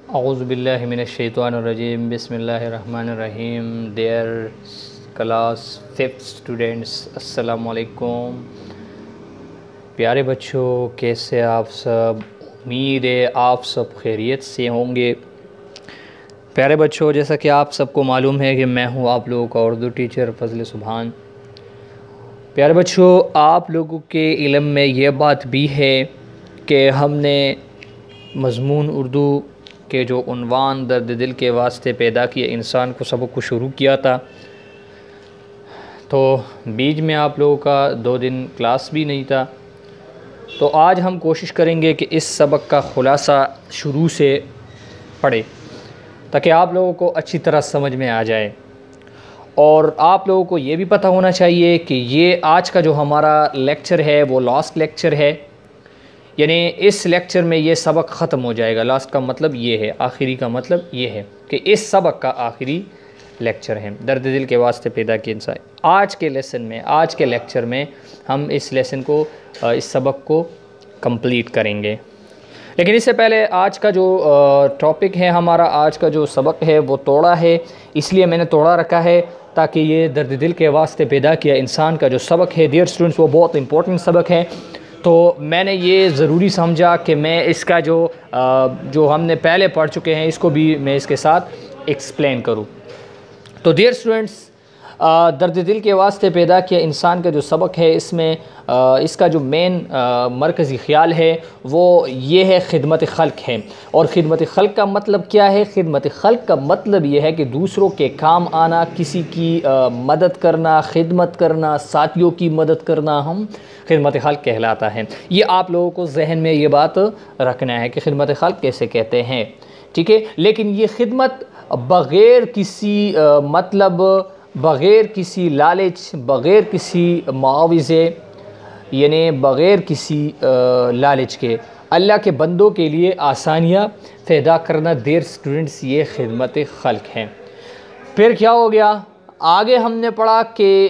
औज़ुबिल्लाहि मिनश्शैतानिर्रजीम बिस्मिल्लाहिर्रहमानिर्रहीम। Dear class 5th students, अस्सलामु अलैकुम। प्यारे बच्चों, कैसे आप सब? उम्मीद है आप सब खैरियत से होंगे। प्यारे बच्चों, जैसा कि आप सबको मालूम है कि मैं हूं आप लोगों का उर्दू टीचर फ़ज़ल सुभान। प्यारे बच्चों, आप लोगों के इल्म में ये बात भी है कि हमने मज़मून उर्दू के जो उन्वान दर्द दिल के वास्ते पैदा किए इंसान को सबक को शुरू किया था, तो बीच में आप लोगों का 2 दिन क्लास भी नहीं था। तो आज हम कोशिश करेंगे कि इस सबक का ख़ुलासा शुरू से पढ़े ताकि आप लोगों को अच्छी तरह समझ में आ जाए। और आप लोगों को ये भी पता होना चाहिए कि ये आज का जो हमारा लेक्चर है वो लास्ट लेक्चर है, यानी इस लेक्चर में ये सबक ख़त्म हो जाएगा। लास्ट का मतलब ये है, आखिरी का मतलब ये है कि इस सबक का आखिरी लेक्चर है। दर्द दिल के वास्ते पैदा किए इंसान। आज के लेसन में, आज के लेक्चर में हम इस लेसन को, इस सबक को कंप्लीट करेंगे। लेकिन इससे पहले आज का जो टॉपिक है हमारा, आज का जो सबक है वो तोड़ा है, इसलिए मैंने तोड़ा रखा है ताकि ये दर्द दिल के वास्ते पैदा किया इंसान का जो सबक है डियर स्टूडेंट्स, वो बहुत इंपॉर्टेंट सबक है। तो मैंने ये ज़रूरी समझा कि मैं इसका जो हमने पहले पढ़ चुके हैं इसको भी मैं इसके साथ एक्सप्लेन करूँ। तो डियर स्टूडेंट्स, दर्द दिल के वास्ते पैदा किया इंसान का जो सबक है, इसमें इसका जो मेन मरकज़ी ख़्याल है वो ये है, खिदमत खल्क़ है। और ख़िदमत खल्क़ का मतलब क्या है? खिदमत खल्क़ का मतलब ये है कि दूसरों के काम आना, किसी की मदद करना, खिदमत करना, साथियों की मदद करना, हम खिदमत खल्क़ कहलाता है। ये आप लोगों को जहन में ये बात रखना है कि खिदमत खल्क़ कैसे कहते हैं, ठीक है। लेकिन ये खिदमत बग़ैर किसी मतलब, बग़ैर किसी लालच, बग़ैर किसी मुआवज़े, यानी बग़ैर किसी लालच के अल्लाह के बंदों के लिए आसानियाँ पैदा करना, डियर स्टूडेंट्स, ये खिदमत खल्क़ है। फिर क्या हो गया? आगे हमने पढ़ा कि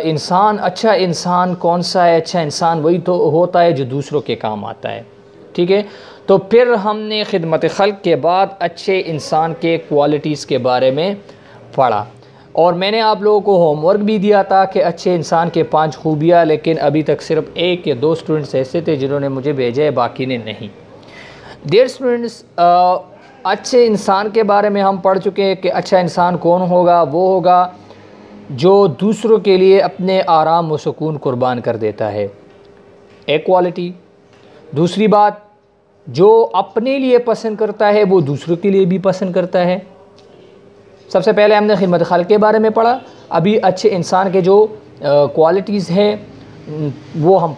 इंसान, अच्छा इंसान कौन सा है? अच्छा इंसान वही तो होता है जो दूसरों के काम आता है, ठीक है। तो फिर हमने खिदमत खल्क़ के बाद अच्छे इंसान के क्वालिटीज़ के बारे में पढ़ा, और मैंने आप लोगों को होमवर्क भी दिया था कि अच्छे इंसान के 5 खूबियाँ, लेकिन अभी तक सिर्फ 1 या 2 स्टूडेंट्स ऐसे थे जिन्होंने मुझे भेजा है, बाकी ने नहीं। डियर स्टूडेंट्स, अच्छे इंसान के बारे में हम पढ़ चुके हैं कि अच्छा इंसान कौन होगा? वो होगा जो दूसरों के लिए अपने आराम व सुकून कुर्बान कर देता है, एक क्वालिटी। दूसरी बात, जो अपने लिए पसंद करता है वो दूसरों के लिए भी पसंद करता है। सबसे पहले हमने खिदमत खल्क़ के बारे में पढ़ा, अभी अच्छे इंसान के जो क्वालिटीज़ हैं वो हम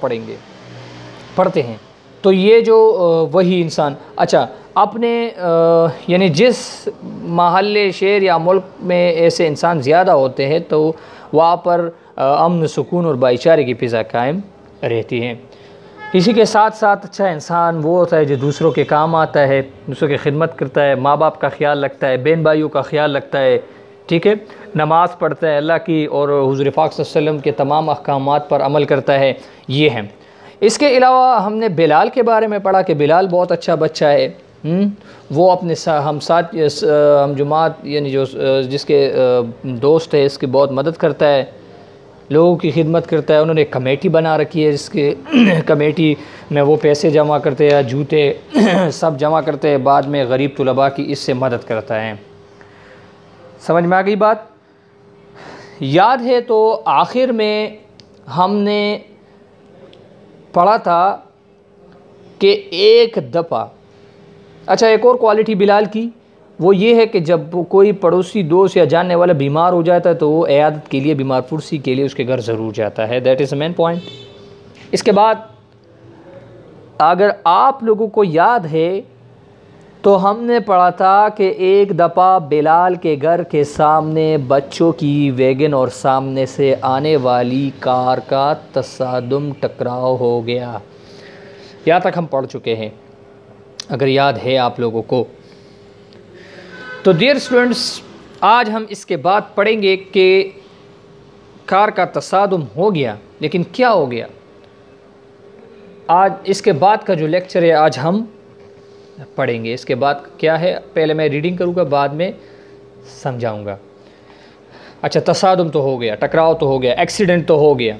पढ़ते हैं। तो ये जो वही इंसान, अच्छा अपने यानी जिस महल्ले, शहर या मुल्क में ऐसे इंसान ज़्यादा होते हैं तो वहाँ पर अमन, सुकून और भाईचारे की फ़िज़ा कायम रहती है। इसी के साथ साथ अच्छा इंसान वो होता है जो दूसरों के काम आता है, दूसरों की खिदमत करता है, माँ बाप का ख्याल रखता है, बहन भाइयों का ख्याल रखता है, ठीक है, नमाज़ पढ़ता है, अल्लाह की और हुज़ूर पाक सल्लल्लाहु अलैहि वसल्लम के तमाम अहकामात पर अमल करता है। ये है। इसके अलावा हमने बिलाल के बारे में पढ़ा कि बिलाल बहुत अच्छा बच्चा है। वो अपने हम जुमात, यानी जो जिसके दोस्त है, इसकी बहुत मदद करता है, लोगों की खिदमत करता है। उन्होंने एक कमेटी बना रखी है, जिसके कमेटी में वो पैसे जमा करते हैं, जूते सब जमा करते हैं, बाद में गरीब तुलबा की इससे मदद करता है। समझ में आ गई बात? याद है तो आखिर में हमने पढ़ा था कि एक दफ़ा, अच्छा एक और क्वालिटी बिलाल की वो ये है कि जब कोई पड़ोसी, दोस्त या जानने वाला बीमार हो जाता है तो वो इयादत के लिए, बीमार पुरसी के लिए उसके घर ज़रूर जाता है। That is the main point. इसके बाद अगर आप लोगों को याद है तो हमने पढ़ा था कि एक दफ़ा बिलाल के घर के सामने बच्चों की वैगन और सामने से आने वाली कार का तसादुम, टकराव हो गया। यहाँ तक हम पढ़ चुके हैं, अगर याद है आप लोगों को। तो डियर स्टूडेंट्स, आज हम इसके बाद पढ़ेंगे कि कार का तसादुम हो गया, लेकिन क्या हो गया। आज इसके बाद का जो लेक्चर है, आज हम पढ़ेंगे। इसके बाद क्या है, पहले मैं रीडिंग करूँगा, बाद में समझाऊँगा। अच्छा, तसादुम तो हो गया, टकराव तो हो गया, एक्सीडेंट तो हो गया।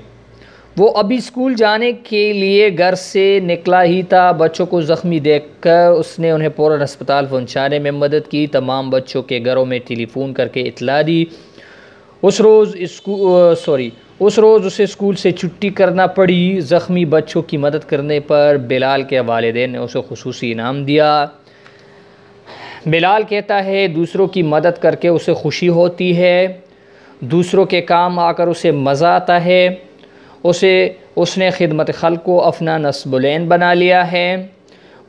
वो अभी स्कूल जाने के लिए घर से निकला ही था। बच्चों को ज़ख्मी देखकर उसने उन्हें फ़ौरन अस्पताल पहुंचाने में मदद की। तमाम बच्चों के घरों में टेलीफ़ोन करके इत्तला दी। उस रोज़ उसे स्कूल से छुट्टी करना पड़ी। ज़ख्मी बच्चों की मदद करने पर बिलाल के वालिदैन ने उसे खुसूसी इनाम दिया। बिलाल कहता है, दूसरों की मदद करके उसे खुशी होती है, दूसरों के काम आकर उसे मज़ा आता है। उसने खिदमत खल्क़ को अपना नस्बुलैन बना लिया है।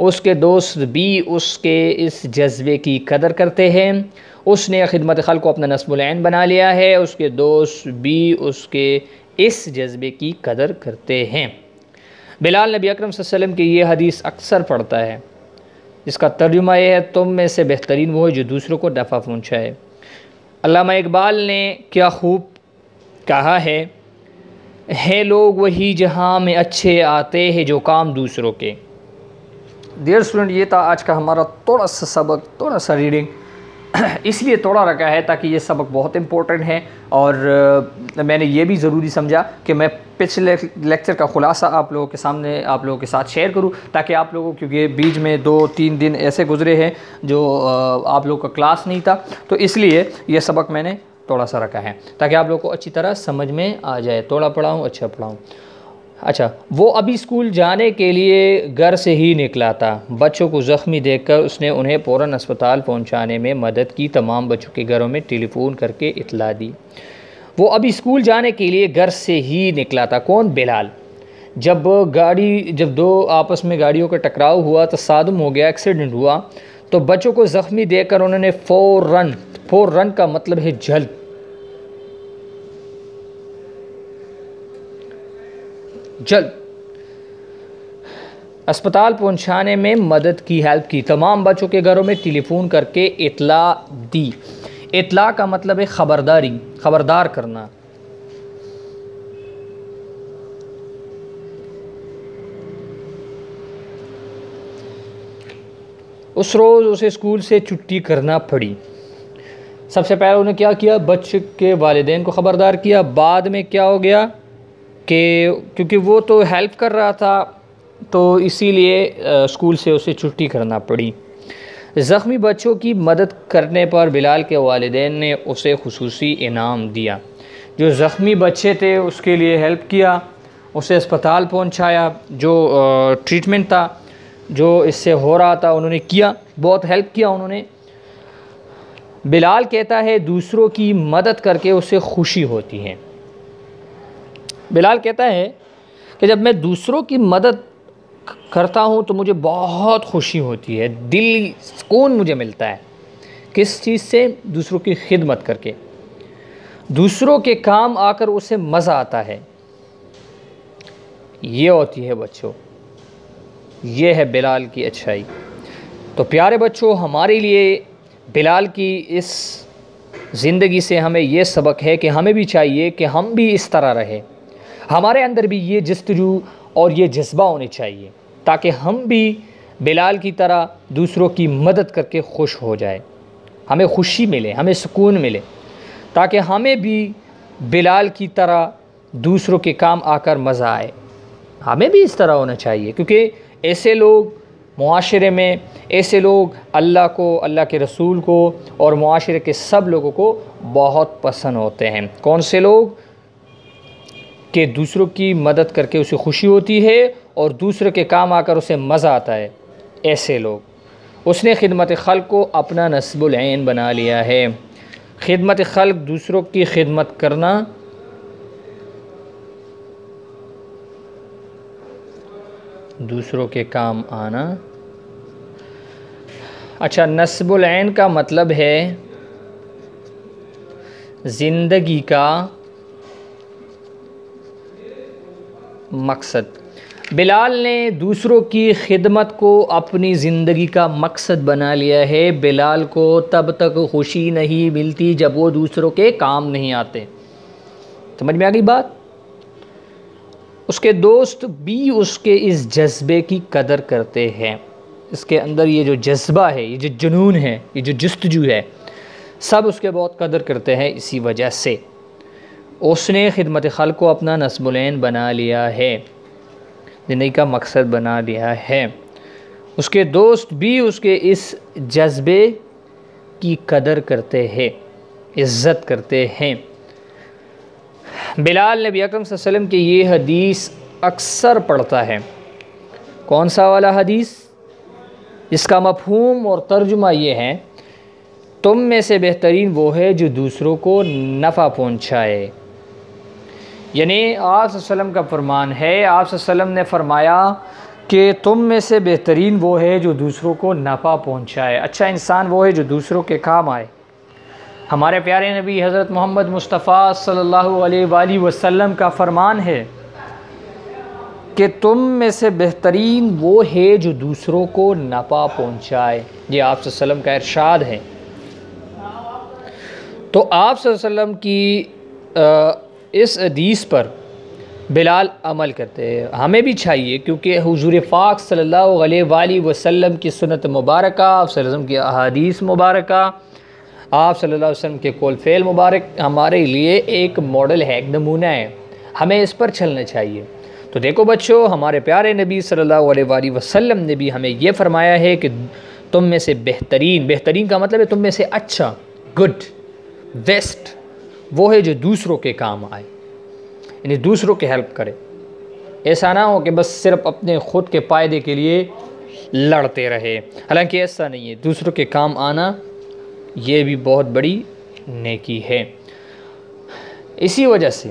उसके दोस्त भी उसके इस जज्बे की कदर करते हैं। उसने खिदमत खल्क़ को अपना नस्बुलैन बना लिया है, उसके दोस्त भी उसके इस जज्बे की कदर करते हैं। बिलाल नबी अकरम सल्लल्लाहु अलैहि वसल्लम की ये हदीस अक्सर पढ़ता है, जिसका तर्जुमा यह है, तुम में से बेहतरीन वो है जो दूसरों को नफ़ा पहुँचाए। अल्लामा इकबाल ने क्या खूब कहा है लोग वही जहाँ में अच्छे आते हैं जो काम दूसरों के। डियर स्टूडेंट, ये था आज का हमारा थोड़ा सा सबक, थोड़ा सा रीडिंग इसलिए थोड़ा रखा है ताकि ये सबक बहुत इम्पोर्टेंट है। और मैंने ये भी ज़रूरी समझा कि मैं पिछले लेक्चर का ख़ुलासा आप लोगों के सामने, आप लोगों के साथ शेयर करूं, ताकि आप लोगों, क्योंकि बीच में 2-3 दिन ऐसे गुज़रे हैं जो आप लोगों का क्लास नहीं था, तो इसलिए ये सबक मैंने थोड़ा सा रखा है ताकि आप लोगों को अच्छी तरह समझ में आ जाए। थोड़ा पढ़ाऊँ, अच्छा पढ़ाऊँ। अच्छा, वो अभी स्कूल जाने के लिए घर से ही निकला था। बच्चों को ज़ख्मी देखकर उसने उन्हें फ़ौरन अस्पताल पहुंचाने में मदद की। तमाम बच्चों के घरों में टेलीफ़ोन करके इत्तला दी। वो अभी स्कूल जाने के लिए घर से ही निकला था। कौन? बिलाल। जब दो आपस में गाड़ियों का टकराव हुआ, तसादुम हो गया, एक्सीडेंट हुआ, तो बच्चों को ज़ख्मी देखकर उन्होंने फ़ौरन का मतलब है जल्द अस्पताल पहुंचाने में मदद की, हेल्प की। तमाम बच्चों के घरों में टेलीफ़ोन करके इत्तला दी। इत्तला का मतलब है खबरदार करना। उस रोज़ उसे स्कूल से छुट्टी करना पड़ी। सबसे पहले उन्होंने क्या किया, बच्चे के वालिदैन को ख़बरदार किया। बाद में क्या हो गया कि क्योंकि वो तो हेल्प कर रहा था, तो इसीलिए स्कूल से उसे छुट्टी करना पड़ी। ज़ख्मी बच्चों की मदद करने पर बिलाल के वालिदैन ने उसे खुसूसी इनाम दिया। जो ज़ख्मी बच्चे थे उसके लिए हेल्प किया, उसे अस्पताल पहुंचाया, जो ट्रीटमेंट था जो इससे हो रहा था उन्होंने किया, बहुत हेल्प किया उन्होंने। बिलाल कहता है, दूसरों की मदद करके उसे खुशी होती है। बिलाल कहता है कि जब मैं दूसरों की मदद करता हूँ तो मुझे बहुत खुशी होती है, दिल सुकून मुझे मिलता है। किस चीज़ से? दूसरों की खिदमत करके, दूसरों के काम आकर उसे मज़ा आता है। ये होती है बच्चों, ये है बिलाल की अच्छाई। तो प्यारे बच्चों, हमारे लिए बिलाल की इस ज़िंदगी से हमें ये सबक है कि हमें भी चाहिए कि हम भी इस तरह रहें, हमारे अंदर भी ये जस्तजू और ये जज्बा होने चाहिए, ताकि हम भी बिलाल की तरह दूसरों की मदद करके खुश हो जाए, हमें खुशी मिले, हमें सुकून मिले, ताकि हमें भी बिलाल की तरह दूसरों के काम आकर मज़ा आए। हमें भी इस तरह होना चाहिए, क्योंकि ऐसे लोग मुआशरे में, ऐसे लोग अल्लाह को, अल्लाह के रसूल को और मुआशरे के सब लोगों को बहुत पसंद होते हैं। कौन से लोग? कि दूसरों की मदद करके उसे खुशी होती है और दूसरों के काम आकर उसे मज़ा आता है, ऐसे लोग। उसने खिदमत खल्क़ को अपना नस्बुल ऐन बना लिया है। खिदमत खल्क़, दूसरों की खिदमत करना, दूसरों के काम आना। अच्छा, नस्बुल ऐन का मतलब है ज़िंदगी का मकसद। बिलाल ने दूसरों की खिदमत को अपनी ज़िंदगी का मकसद बना लिया है। बिलाल को तब तक खुशी नहीं मिलती जब वो दूसरों के काम नहीं आते। समझ में आ गई बात? उसके दोस्त भी उसके इस जज्बे की कदर करते हैं। इसके अंदर ये जो जज्बा है, ये जो जुनून है, ये जो जस्तजू है, सब उसके बहुत कदर करते हैं। इसी वजह से उसने खिदमत खल्क़ को अपना नस्बुलैन बना लिया है, ज़िंदगी का मकसद बना लिया है। उसके दोस्त भी उसके इस जज्बे की कदर करते हैं, इज़्ज़त करते हैं। बिलाल नबी अकरम सल्लल्लाहु अलैहि वसल्लम की ये हदीस अक्सर पढ़ता है। कौन सा वाला हदीस? इसका मफ़हूम और तर्जुमा ये है, तुम में से बेहतरीन वो है जो दूसरों को नफ़ा पहुँचाए। यानी आप सल्लल्लाहु अलैहि वसल्लम का फरमान है, आप सल्लल्लाहु अलैहि वसल्लम ने फरमाया कि तुम में से बेहतरीन वो है जो दूसरों को नफ़ा पहुँचाए। अच्छा इंसान वो है जो दूसरों के काम आए। हमारे प्यारे नबी हज़रत मोहम्मद मुस्तफ़ा सल्लल्लाहु अलैहि वसल्लम का फ़रमान है कि तुम में से बेहतरीन वो है जो दूसरों को नफ़ा पहुँचाए। ये आप सल्लल्लाहु अलैहि वसल्लम का इरशाद है। तो आप सल्लल्लाहु अलैहि वसल्लम की इस हदीस पर बिलाल अमल करते हैं। हमें भी चाहिए, क्योंकि हुज़ूर पाक सल्लल्लाहु अलैहि वसल्लम की सुन्नत मुबारका, आप सल्लल्लाहु अलैहि वसल्लम की अहादीस मुबारका, आप सल्लल्लाहु अलैहि वसल्लम के कौल फ़ेल मुबारक हमारे लिए एक मॉडल है, एक नमूना है। हमें इस पर चलना चाहिए। तो देखो बच्चों, हमारे प्यारे नबी सल्लल्लाहु अलैहि वसल्लम ने भी हमें ये फ़रमाया है कि तुम में से बेहतरीन, बेहतरीन का मतलब है तुम में से अच्छा, गुड, बेस्ट वो है जो दूसरों के काम आए, यानी दूसरों की हेल्प करे। ऐसा ना हो कि बस सिर्फ अपने ख़ुद के फ़ायदे के लिए लड़ते रहे। हालांकि ऐसा नहीं है, दूसरों के काम आना ये भी बहुत बड़ी नेकी है। इसी वजह से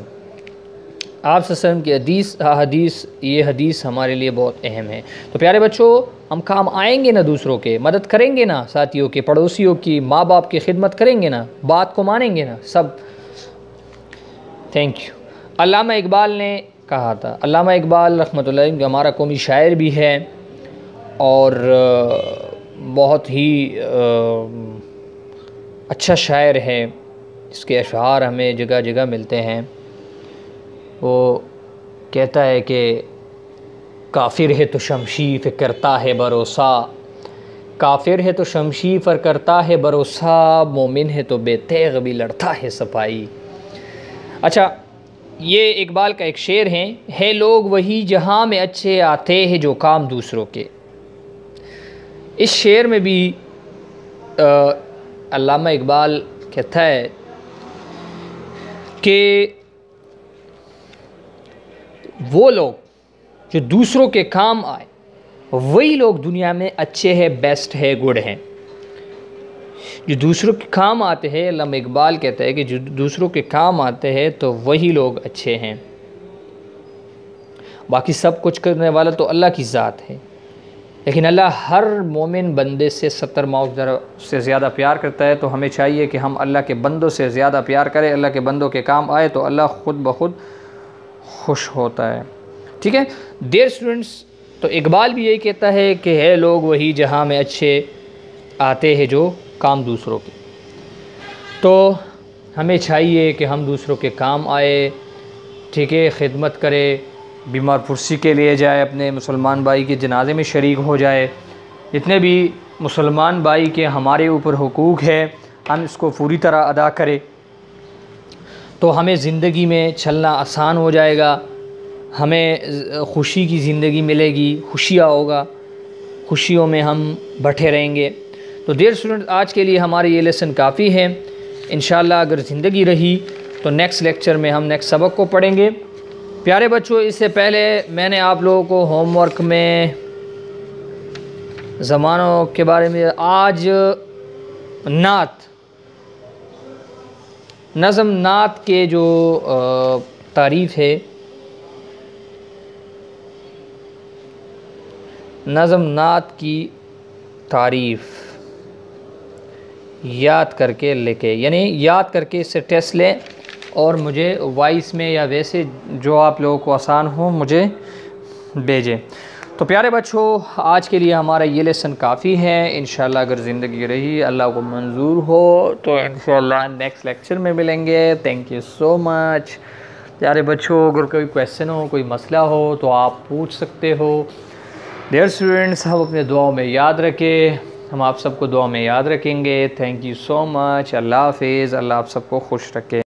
आप सल्लल्लाहु अलैहि वसल्लम की ये हदीस हमारे लिए बहुत अहम है। तो प्यारे बच्चों, हम काम आएंगे ना, दूसरों के मदद करेंगे ना, साथियों के, पड़ोसियों की, माँ बाप की खिदमत करेंगे ना, बात को मानेंगे ना, सब। Thank you. अल्लामा इकबाल ने कहा था, अल्लामा इकबाल रहमतुल्लाह अलैह हमारा कौमी शायर भी है और बहुत ही अच्छा शायर है। इसके अशआर हमें जगह जगह मिलते हैं। वो कहता है कि काफिर है तो शमशीर पर करता है भरोसा, काफिर है तो शमशीर पर करता है भरोसा, मोमिन है तो बेतेग भी लड़ता है सफाई। अच्छा, ये इकबाल का एक शेर है लोग वही जहाँ में अच्छे आते हैं जो काम दूसरों के। इस शेर में भी अल्लामा इकबाल कहता है कि वो लोग जो दूसरों के काम आए, वही लोग दुनिया में अच्छे हैं, बेस्ट है, गुड हैं। जो दूसरों के काम आते हैं, अल्लामा इकबाल कहता है कि जो दूसरों के काम आते हैं तो वही लोग अच्छे हैं। बाकी सब कुछ करने वाला तो अल्लाह की ज़ात है, लेकिन अल्लाह हर मोमिन बंदे से 70 मौज़ से ज़्यादा प्यार करता है। तो हमें चाहिए कि हम अल्लाह के बंदों से ज़्यादा प्यार करें। अल्लाह के बंदों के काम आए तो अल्लाह ख़ुद ब खुद खुश होता है। ठीक है डियर स्टूडेंट्स, तो इकबाल भी यही कहता है कि है लोग वही जहाँ में अच्छे आते हैं जो काम दूसरों के। तो हमें चाहिए कि हम दूसरों के काम आए, ठीक है, खिदमत करें, बीमार पुरसी के लिए जाए, अपने मुसलमान भाई के जनाजे में शरीक हो जाए। जितने भी मुसलमान भाई के हमारे ऊपर हुकूक है, हम इसको पूरी तरह अदा करें तो हमें ज़िंदगी में चलना आसान हो जाएगा। हमें खुशी की ज़िंदगी मिलेगी, खुशियाँ होगा, खुशियों में हम बैठे रहेंगे। तो डियर स्टूडेंट, आज के लिए हमारे ये लेसन काफ़ी है। इंशाल्लाह अगर ज़िंदगी रही तो नेक्स्ट लेक्चर में हम नेक्स्ट सबक को पढ़ेंगे। प्यारे बच्चों, इससे पहले मैंने आप लोगों को होमवर्क में ज़मानों के बारे में, आज नात, नज़म नात के जो तारीफ़ है, नज़म नात की तारीफ़ याद करके लेके, यानी याद करके इससे टेस्ट लें और मुझे वॉइस में या वैसे जो आप लोगों को आसान हो मुझे भेजें। तो प्यारे बच्चों, आज के लिए हमारा ये लेसन काफ़ी है। इंशाल्लाह अगर ज़िंदगी रही, अल्लाह को मंजूर हो, तो इंशाल्लाह नेक्स्ट लेक्चर में मिलेंगे। Thank you so much. प्यारे बच्चों, अगर कोई क्वेश्चन हो, कोई मसला हो तो आप पूछ सकते हो। डियर स्टूडेंट्स, हम अपने दुआओं में याद रखें, हम आप सबको दुआ में याद रखेंगे। Thank you so much. Allah हाफिज़। अल्लाह आप सबको खुश रखे।